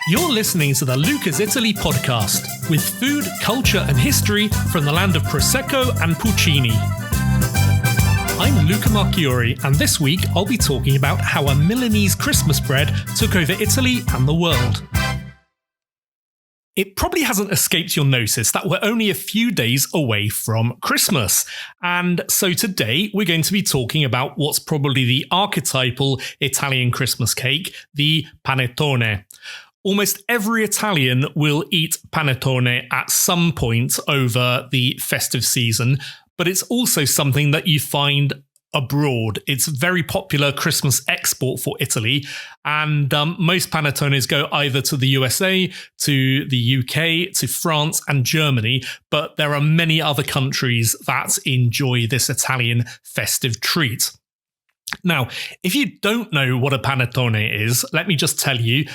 You're listening to the Luca's Italy podcast, with food, culture and history from the land of Prosecco and Puccini. I'm Luca Marchiori, and this week I'll be talking about how a Milanese Christmas bread took over Italy and the world. It probably hasn't escaped your notice that we're only a few days away from Christmas. And so today we're going to be talking about what's probably the archetypal Italian Christmas cake, the panettone. Almost every Italian will eat panettone at some point over the festive season, but it's also something that you find abroad. It's a very popular Christmas export for Italy, and most panettones go either to the USA, to the UK, to France and Germany, but there are many other countries that enjoy this Italian festive treat. Now, if you don't know what a panettone is, let me just tell you,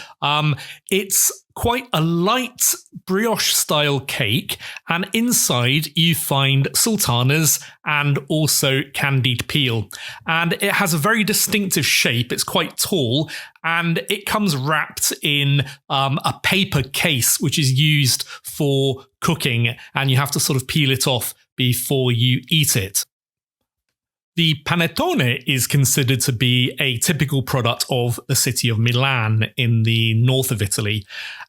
it's quite a light brioche-style cake, and inside you find sultanas and also candied peel. And it has a very distinctive shape. It's quite tall, and it comes wrapped in a paper case, which is used for cooking, and you have to sort of peel it off before you eat it. The panettone is considered to be a typical product of the city of Milan in the north of Italy.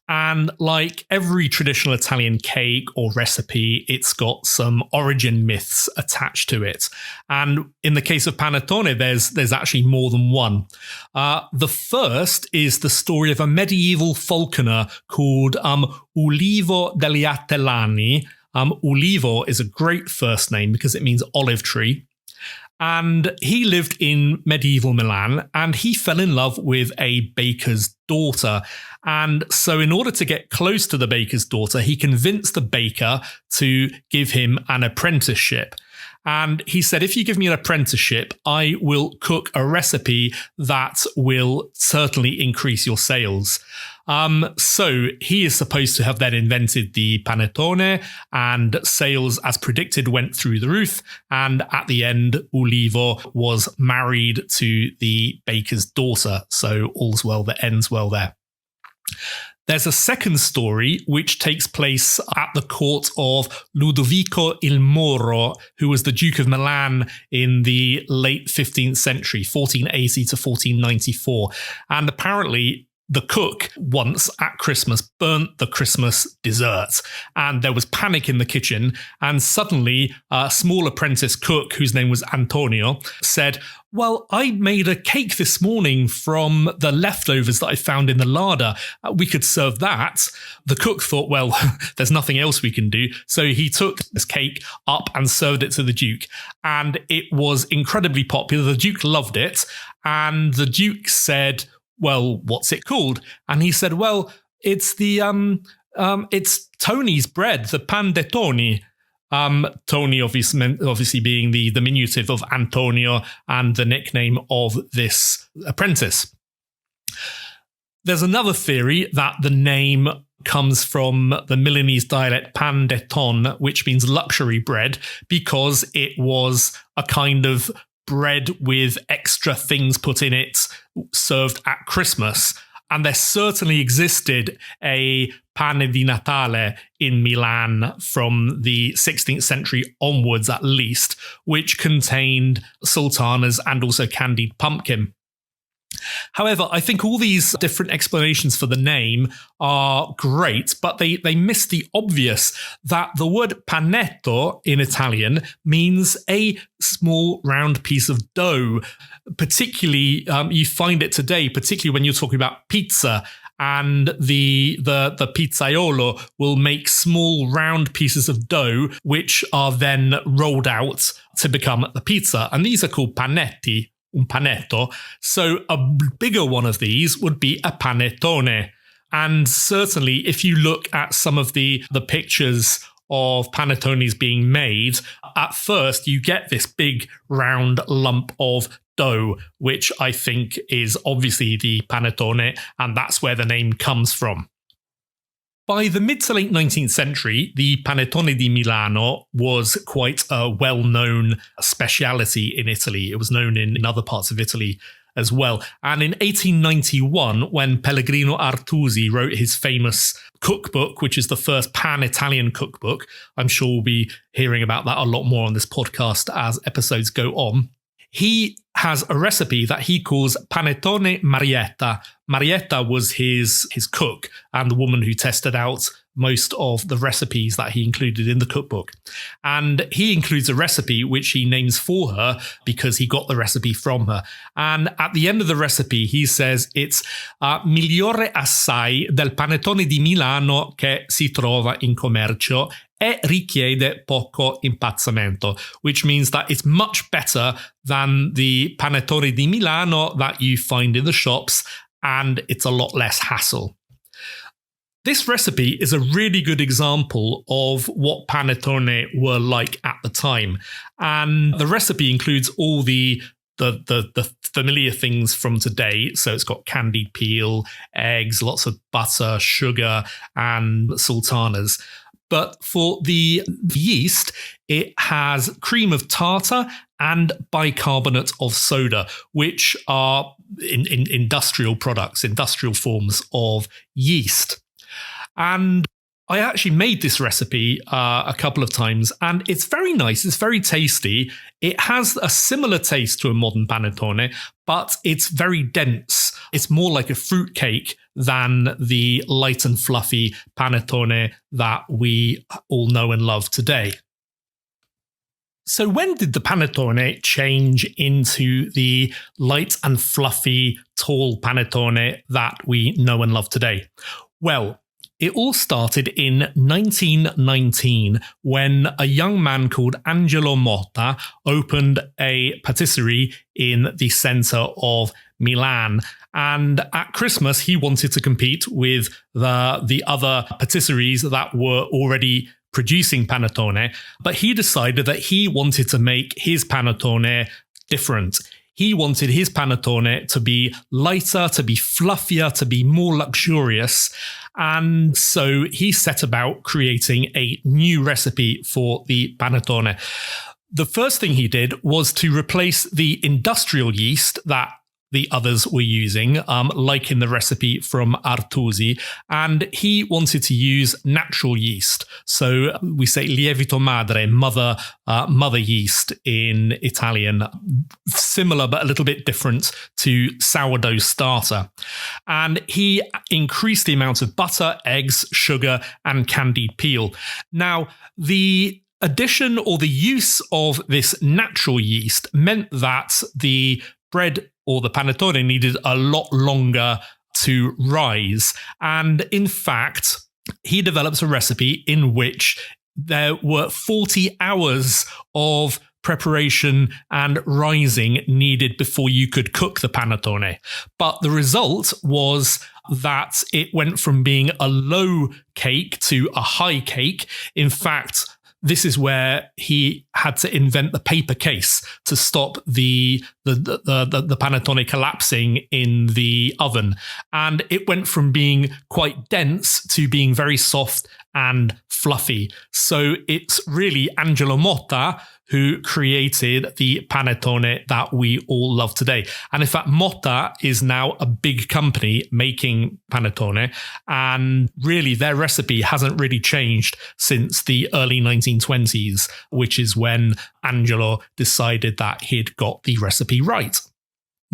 And like every traditional Italian cake or recipe, it's got some origin myths attached to it. And in the case of panettone, there's actually more than one. The first is the story of a medieval falconer called Ulivo degli Atellani. Ulivo is a great first name because it means olive tree. And he lived in medieval Milan, and he fell in love with a baker's daughter. And so in order to get close to the baker's daughter, he convinced the baker to give him an apprenticeship. And he said, if you give me an apprenticeship, I will cook a recipe that will certainly increase your sales. So he is supposed to have then invented the panettone, and sales, as predicted, went through the roof. And at the end, Ulivo was married to the baker's daughter. So all's well that ends well there. There's a second story which takes place at the court of Ludovico il Moro, who was the Duke of Milan in the late 15th century, 1480 to 1494. And apparently the cook once at Christmas burnt the Christmas dessert, and there was panic in the kitchen. And suddenly a small apprentice cook, whose name was Antonio, said, well, I made a cake this morning from the leftovers that I found in the larder. We could serve that. The cook thought, well, there's nothing else we can do. So he took this cake up and served it to the Duke. And it was incredibly popular. The Duke loved it. And the Duke said, well, what's it called? And he said, well, it's it's Tony's bread, the panettone. Tony obviously being the diminutive of Antonio and the nickname of this apprentice. There's another theory that the name comes from the Milanese dialect panettone, which means luxury bread, because it was a kind of bread with extra things put in it, served at Christmas. And there certainly existed a pane di Natale in Milan from the 16th century onwards at least, which contained sultanas and also candied pumpkin. However, I think all these different explanations for the name are great, but they miss the obvious that the word panetto in Italian means a small round piece of dough. Particularly, you find it today, particularly when you're talking about pizza, and the pizzaiolo will make small round pieces of dough, which are then rolled out to become the pizza. And these are called panetti. Un panetto. So a bigger one of these would be a panettone. And certainly if you look at some of the pictures of panettones being made, at first you get this big round lump of dough, which I think is obviously the panettone, and that's where the name comes from. By the mid to late 19th century, the Panettone di Milano was quite a well-known speciality in Italy. It was known in other parts of Italy as well. And in 1891, when Pellegrino Artusi wrote his famous cookbook, which is the first pan-Italian cookbook, I'm sure we'll be hearing about that a lot more on this podcast as episodes go on. He has a recipe that he calls Panettone Marietta. Marietta was his cook and the woman who tested out most of the recipes that he included in the cookbook. And he includes a recipe which he names for her because he got the recipe from her. And at the end of the recipe, he says it's migliore assai del panettone di Milano che si trova in commercio e richiede poco impazzamento, which means that it's much better than the panettone di Milano that you find in the shops, and it's a lot less hassle. This recipe is a really good example of what panettone were like at the time. And the recipe includes all the familiar things from today. So it's got candied peel, eggs, lots of butter, sugar, and sultanas. But for the yeast, it has cream of tartar and bicarbonate of soda, which are in industrial products, industrial forms of yeast. And I actually made this recipe a couple of times, and it's very nice. It's very tasty. It has a similar taste to a modern panettone, but it's very dense. It's more like a fruit cake than the light and fluffy panettone that we all know and love today. So when did the panettone change into the light and fluffy, tall panettone that we know and love today? Well, it all started in 1919 when a young man called Angelo Motta opened a patisserie in the centre of Milan. And at Christmas, he wanted to compete with the other patisseries that were already producing panettone, but he decided that he wanted to make his panettone different. He wanted his panettone to be lighter, to be fluffier, to be more luxurious. And so he set about creating a new recipe for the panettone. The first thing he did was to replace the industrial yeast that the others were using, like in the recipe from Artusi, and he wanted to use natural yeast. So we say lievito madre, mother yeast in Italian, similar but a little bit different to sourdough starter. And he increased the amount of butter, eggs, sugar, and candied peel. Now, the addition or the use of this natural yeast meant that the bread or the panettone needed a lot longer to rise. And in fact, he develops a recipe in which there were 40 hours of preparation and rising needed before you could cook the panettone. But the result was that it went from being a low cake to a high cake. In fact, this is where he had to invent the paper case to stop the panettone collapsing in the oven. And it went from being quite dense to being very soft and fluffy. So it's really Angelo Motta who created the panettone that we all love today. And in fact, Motta is now a big company making panettone, and really their recipe hasn't really changed since the early 1920s, which is when Angelo decided that he'd got the recipe right.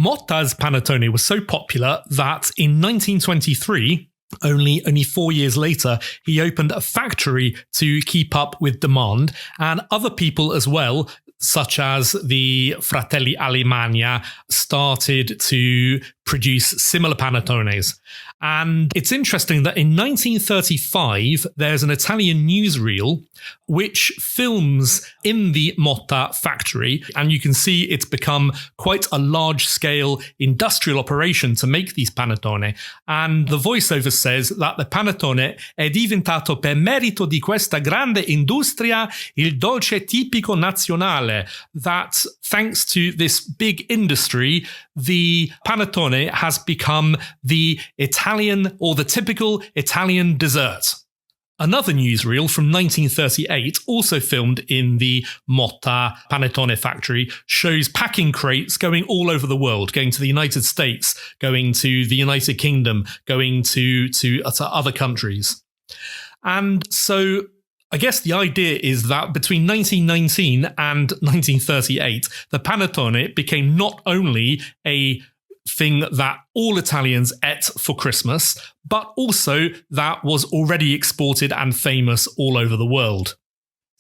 Motta's panettone was so popular that in 1923, only 4 years later, he opened a factory to keep up with demand, and other people as well, such as the Fratelli Alemagna, started to produce similar panettones. And it's interesting that in 1935, there's an Italian newsreel which films in the Motta factory, and you can see it's become quite a large-scale industrial operation to make these panettone. And the voiceover says that the panettone è diventato per merito di questa grande industria il dolce tipico nazionale, that thanks to this big industry, the panettone has become the Italian or the typical Italian dessert. Another newsreel from 1938, also filmed in the Motta Panettone factory, shows packing crates going all over the world, going to the United States, going to the United Kingdom, going to other countries. And so I guess the idea is that between 1919 and 1938, the panettone became not only a thing that all Italians ate for Christmas, but also that was already exported and famous all over the world.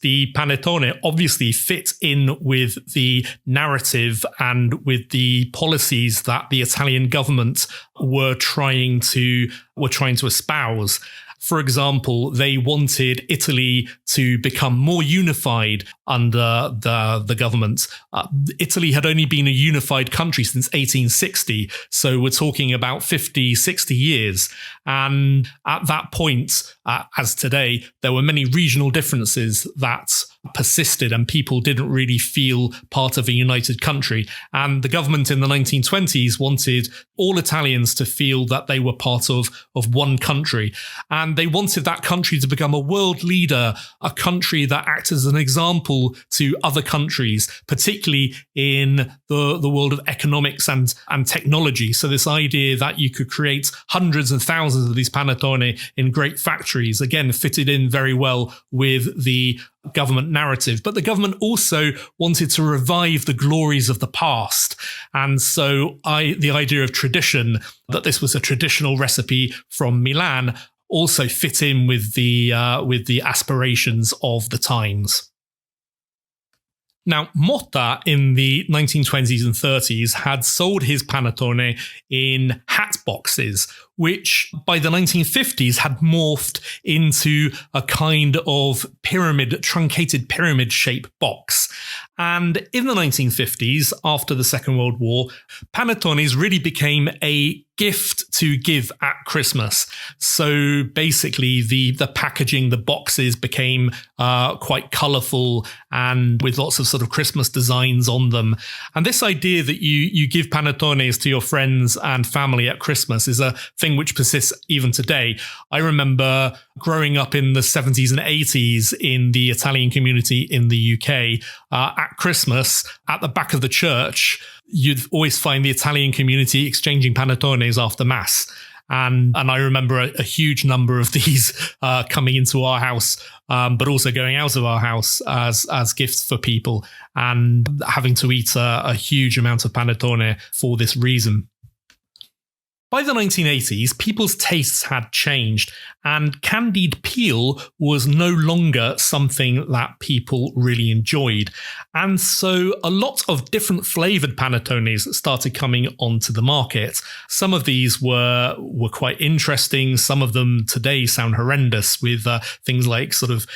The panettone obviously fit in with the narrative and with the policies that the Italian government were trying to espouse. For example, they wanted Italy to become more unified under the government. Italy had only been a unified country since 1860, so we're talking about 50, 60 years. And at that point, as today, there were many regional differences that persisted and people didn't really feel part of a united country. And the government in the 1920s wanted all Italians to feel that they were part of one country. And they wanted that country to become a world leader, a country that acts as an example to other countries, particularly in the world of economics and technology. So this idea that you could create hundreds and thousands of these panettone in great factories, again, fitted in very well with the government narrative. But the government also wanted to revive the glories of the past. And so the idea of tradition, that this was a traditional recipe from Milan, also fit in with the aspirations of the times. Now, Motta in the 1920s and 30s had sold his panettone in hat boxes, which by the 1950s had morphed into a kind of truncated pyramid shape box. And in the 1950s, after the Second World War, panettones really became a gift to give at Christmas. So basically the packaging, the boxes became quite colourful and with lots of sort of Christmas designs on them. And this idea that you give panettones to your friends and family at Christmas is a thing which persists even today. I remember growing up in the 70s and 80s in the Italian community in the UK, at Christmas, at the back of the church, you'd always find the Italian community exchanging panettones after Mass. And I remember a huge number of these coming into our house, but also going out of our house as gifts for people, and having to eat a huge amount of panettone for this reason. By the 1980s, people's tastes had changed, and candied peel was no longer something that people really enjoyed. And so a lot of different flavoured panettones started coming onto the market. Some of these were quite interesting. Some of them today sound horrendous, with things like sort of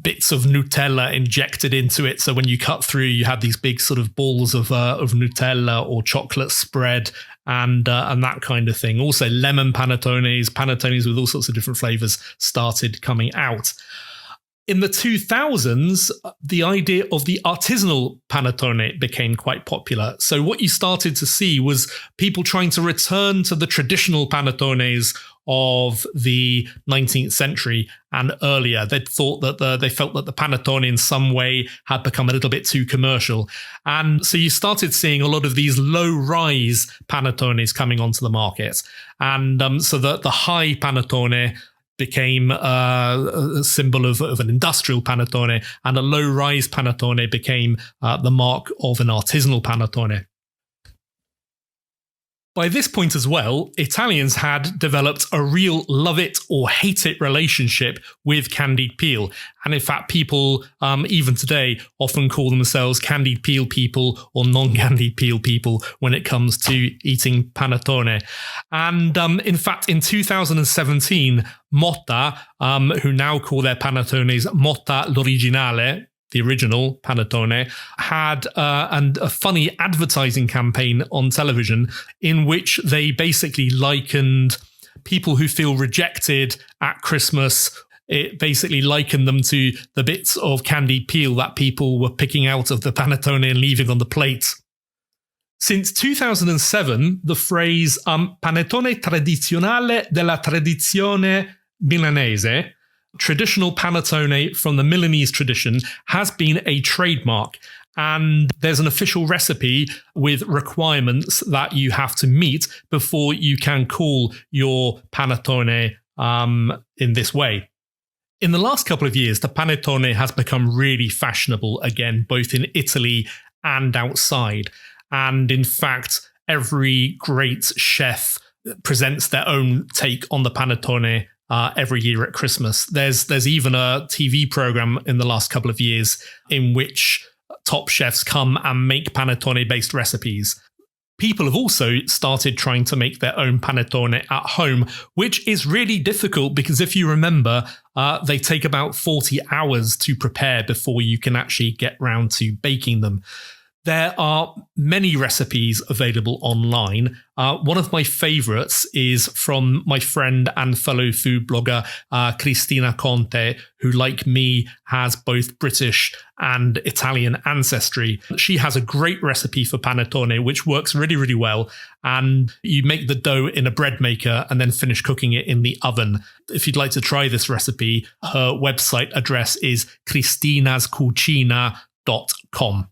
bits of Nutella injected into it. So when you cut through, you had these big sort of balls of Nutella or chocolate spread, and that kind of thing. Also, lemon panettones with all sorts of different flavors started coming out. In the 2000s, the idea of the artisanal panettone became quite popular. So what you started to see was people trying to return to the traditional panettones of the 19th century and earlier. They felt that the panettone in some way had become a little bit too commercial. And so you started seeing a lot of these low-rise panettones coming onto the market. And so the high panettone became a symbol of an industrial panettone, and a low-rise panettone became the mark of an artisanal panettone. By this point as well, Italians had developed a real love-it or hate-it relationship with candied peel. And in fact, people, even today, often call themselves candied peel people or non-candied peel people when it comes to eating panettone. And in fact, in 2017, Motta, who now call their panettones Motta l'Originale, the original panettone, had a funny advertising campaign on television in which they basically likened people who feel rejected at Christmas. It basically likened them to the bits of candied peel that people were picking out of the panettone and leaving on the plate. Since 2007, the phrase panettone tradizionale della tradizione milanese Traditional panettone from the Milanese tradition has been a trademark, and there's an official recipe with requirements that you have to meet before you can call your panettone in this way. In the last couple of years, the panettone has become really fashionable again, both in Italy and outside. And in fact, every great chef presents their own take on the panettone every year at Christmas. There's even a TV program in the last couple of years in which top chefs come and make panettone-based recipes. People have also started trying to make their own panettone at home, which is really difficult because if you remember, they take about 40 hours to prepare before you can actually get round to baking them. There are many recipes available online. One of my favorites is from my friend and fellow food blogger, Cristina Conte, who, like me, has both British and Italian ancestry. She has a great recipe for panettone, which works really, really well. And you make the dough in a bread maker and then finish cooking it in the oven. If you'd like to try this recipe, her website address is cristinascucina.com.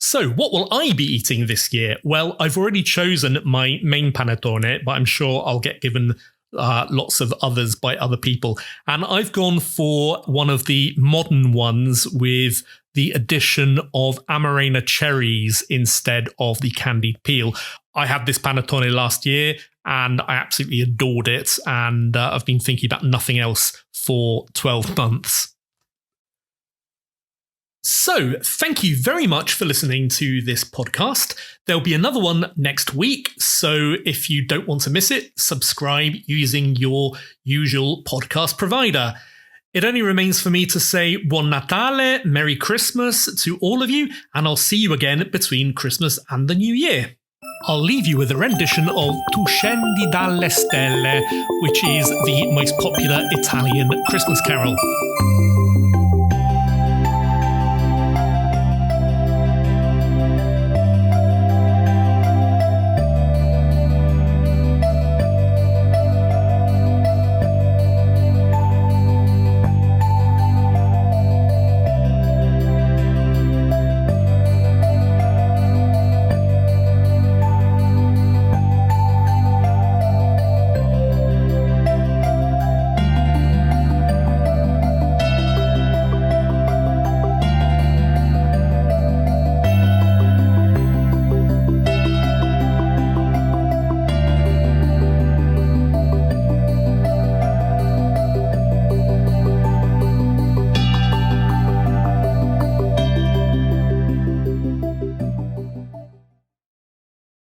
So what will I be eating this year? Well, I've already chosen my main panettone, but I'm sure I'll get given lots of others by other people. And I've gone for one of the modern ones with the addition of Amarena cherries instead of the candied peel. I had this panettone last year and I absolutely adored it. And I've been thinking about nothing else for 12 months. So, thank you very much for listening to this podcast. There'll be another one next week, so if you don't want to miss it, subscribe using your usual podcast provider. It only remains for me to say Buon Natale, Merry Christmas to all of you, and I'll see you again between Christmas and the New Year. I'll leave you with a rendition of Tu scendi dalle stelle, which is the most popular Italian Christmas carol.